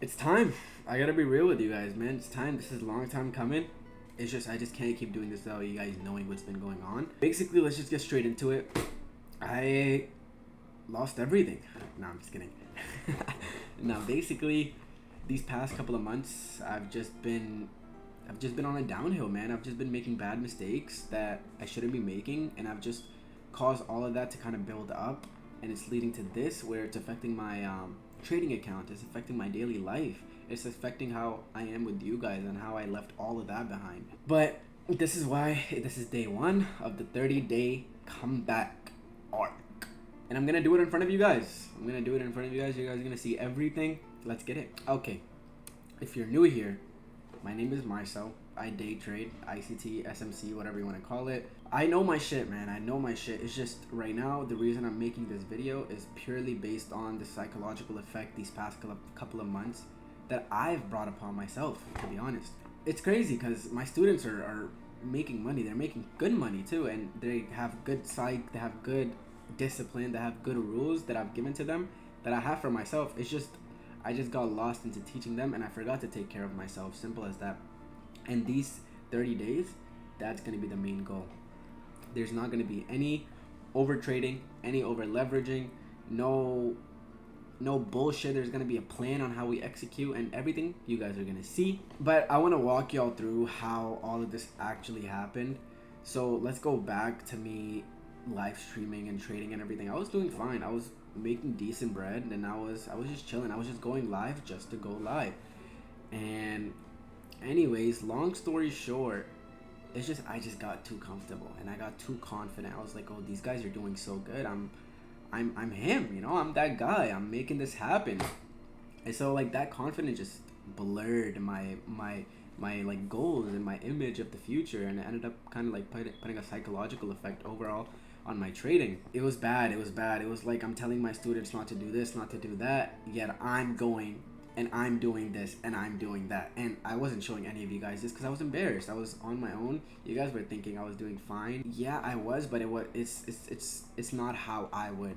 It's time. I gotta be real with you guys, man. It's time. This is a long time coming. It's just I just can't keep doing this without you guys knowing what's been going on. Basically, let's just get straight into it. I lost everything. No, I'm just kidding. Now, basically, these past couple of months, I've just been on a downhill, man. I've just been making bad mistakes that I shouldn't be making, and I've just caused all of that to kind of build up, and it's leading to this where it's affecting my trading account. It's affecting my daily life. It's affecting how I am with you guys and how I left all of that behind. But this is why this is day one of the 30-day comeback arc. And I'm gonna do it in front of you guys. I'm gonna do it in front of you guys. You guys are gonna see everything. Let's get it. Okay. If you're new here, my name is Marcel. I day trade, ICT, SMC, whatever you want to call it. I know my shit, man. I know my shit. It's just right now, the reason I'm making this video is purely based on the psychological effect these past couple of months that I've brought upon myself, to be honest. It's crazy because my students are making money. They're making good money too, and they have good psych, they have good discipline, they have good rules that I've given to them that I have for myself. It's just I just got lost into teaching them and I forgot to take care of myself. Simple as that. And these 30 days, that's going to be the main goal. There's not going to be any over trading, any over leveraging, no bullshit. There's going to be a plan on how we execute and everything you guys are going to see. But I want to walk y'all through how all of this actually happened. So let's go back to me live streaming and trading and everything. I was doing fine. I was making decent bread and I was just chilling. I was just going live just to go live. And anyways, long story short, it's just I just got too comfortable and I got too confident. I was like, oh, these guys are doing so good. I'm him, you know, I'm that guy. I'm making this happen. And so like that confidence just blurred my like goals and my image of the future, and it ended up kind of like putting a psychological effect overall on my trading. It was bad. It was bad. It was like I'm telling my students not to do this, not to do that, yet I'm going and I'm doing this and I'm doing that, and I wasn't showing any of you guys this because I was embarrassed. I was on my own. You guys were thinking I was doing fine. Yeah, I was, but it's not how I would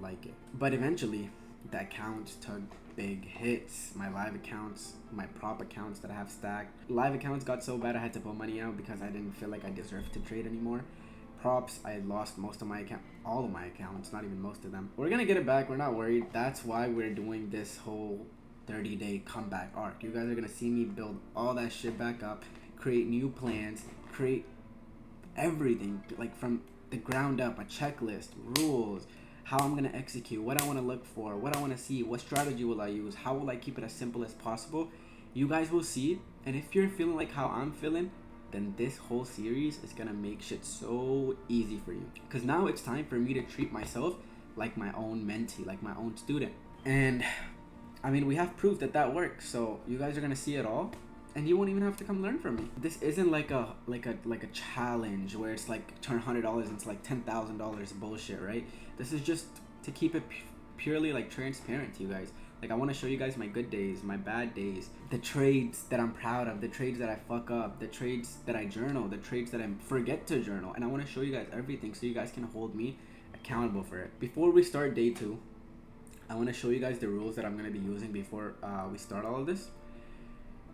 like it. But eventually, the accounts took big hits. My live accounts, my prop accounts that I have stacked. Live accounts got so bad I had to put money out because I didn't feel like I deserved to trade anymore. Props, I lost most of my account, all of my accounts, not even most of them. We're gonna get it back. We're not worried. That's why we're doing this whole 30-day comeback arc. You guys are gonna see me build all that shit back up, create new plans, create everything like from the ground up, a checklist, rules, how I'm gonna execute, what I want to look for, what I want to see, what strategy will I use, how will I keep it as simple as possible. You guys will see it, and if you're feeling like how I'm feeling, then this whole series is gonna make shit so easy for you. Because now it's time for me to treat myself like my own mentee, like my own student. And I mean, we have proof that that works. So you guys are gonna see it all, and you won't even have to come learn from me. This isn't like a challenge where it's like turn $100 into like $10,000 bullshit, right? This is just to keep it purely like transparent to you guys. Like I want to show you guys my good days, my bad days, the trades that I'm proud of, the trades that I fuck up, the trades that I journal, the trades that I forget to journal, and I want to show you guys everything so you guys can hold me accountable for it. Before we start day 2, I want to show you guys the rules that I'm going to be using before we start all of this.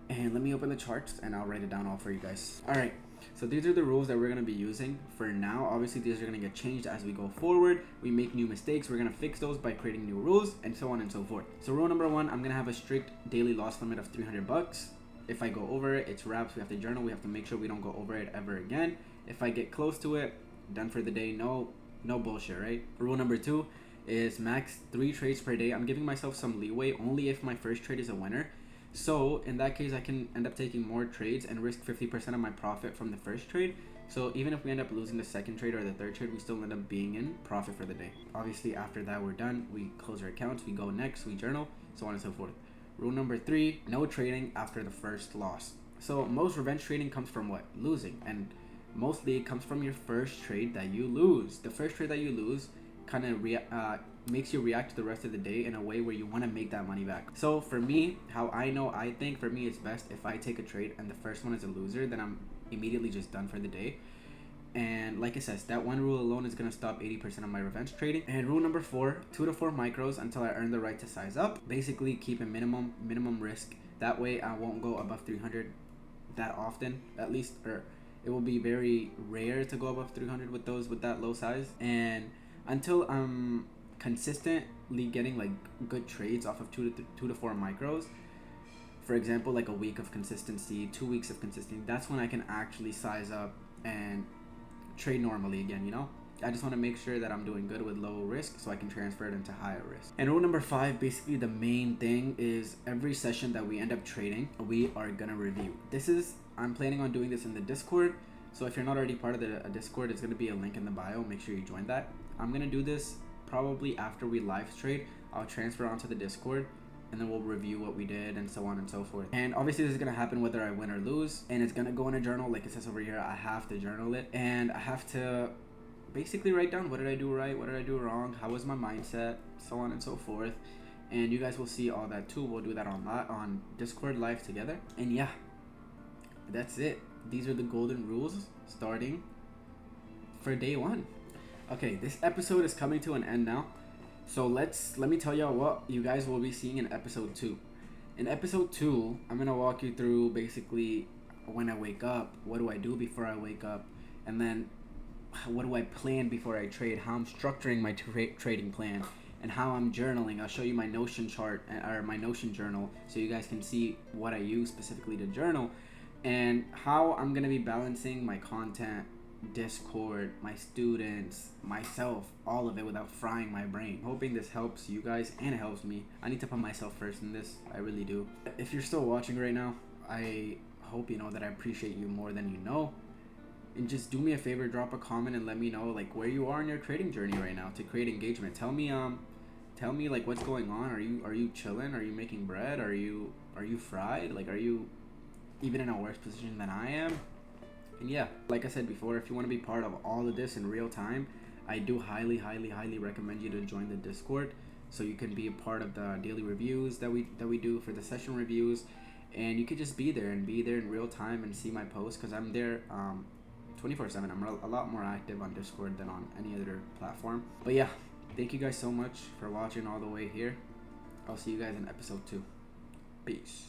And let me open the charts and I'll write it down all for you guys. All right. So these are the rules that we're going to be using for now. Obviously, these are going to get changed as we go forward. We make new mistakes. We're going to fix those by creating new rules and so on and so forth. So rule number 1, I'm going to have a strict daily loss limit of $300. If I go over it, it's wraps. We have to journal. We have to make sure we don't go over it ever again. If I get close to it, done for the day. No bullshit, right? Rule number 2 is max 3 trades per day. I'm giving myself some leeway only if my first trade is a winner. So in that case, I can end up taking more trades and risk 50% of my profit from the first trade. So even if we end up losing the second trade or the third trade, we still end up being in profit for the day. Obviously, after that, we're done. We close our accounts, we go next, we journal, so on and so forth. Rule number 3, no trading after the first loss. So most revenge trading comes from what? Losing. And mostly it comes from your first trade that you lose. The first trade that you lose kind of makes you react to the rest of the day in a way where you want to make that money back. So for me, how I think for me it's best if I take a trade and the first one is a loser, then I'm immediately just done for the day. And like it says, that one rule alone is going to stop 80% of my revenge trading. And rule number 4, 2 to 4 micros until I earn the right to size up. Basically keep a minimum risk. That way I won't go above 300 that often, at least, or it will be very rare to go above 300 with that low size. And until I'm consistently getting like good trades off of 2 to 4 micros, for example, like a week of consistency, 2 weeks of consistency, that's when I can actually size up and trade normally again, you know? I just want to make sure that I'm doing good with low risk so I can transfer it into higher risk. And rule number 5, basically the main thing is every session that we end up trading, we are gonna review. I'm planning on doing this in the Discord. So if you're not already part of the Discord, it's gonna be a link in the bio. Make sure you join that. I'm gonna do this probably after we live trade. I'll transfer onto the Discord, and then we'll review what we did and so on and so forth. And obviously this is going to happen whether I win or lose, and it's going to go in a journal. Like it says over here, I have to journal it, and I have to basically write down what did I do right, what did I do wrong, how was my mindset, so on and so forth. And you guys will see all that too. We'll do that on Discord live together. And yeah, that's it. These are the golden rules starting for day 1. Okay, this episode is coming to an end now. So let me tell y'all what you guys will be seeing in episode 2. In episode 2, I'm going to walk you through basically when I wake up, what do I do before I wake up, and then what do I plan before I trade, how I'm structuring my trading plan, and how I'm journaling. I'll show you my Notion chart or my Notion journal so you guys can see what I use specifically to journal, and how I'm going to be balancing my content, Discord, my students, myself, all of it without frying my brain. Hoping this helps you guys and it helps me. I need to put myself first in this. I really do. If you're still watching right now, I hope you know that I appreciate you more than you know. And just do me a favor, drop a comment and let me know like where you are in your trading journey right now to create engagement. Tell me like what's going on. Are you chilling? Are you making bread? Are you fried? Like, are you even in a worse position than I am? And yeah, like I said before, if you want to be part of all of this in real time, I do highly recommend you to join the Discord so you can be a part of the daily reviews that we do for the session reviews, and you could just be there in real time and see my posts, because I'm there 24/7. I'm a lot more active on Discord than on any other platform. But yeah, thank you guys so much for watching all the way here. I'll see you guys in episode 2. Peace.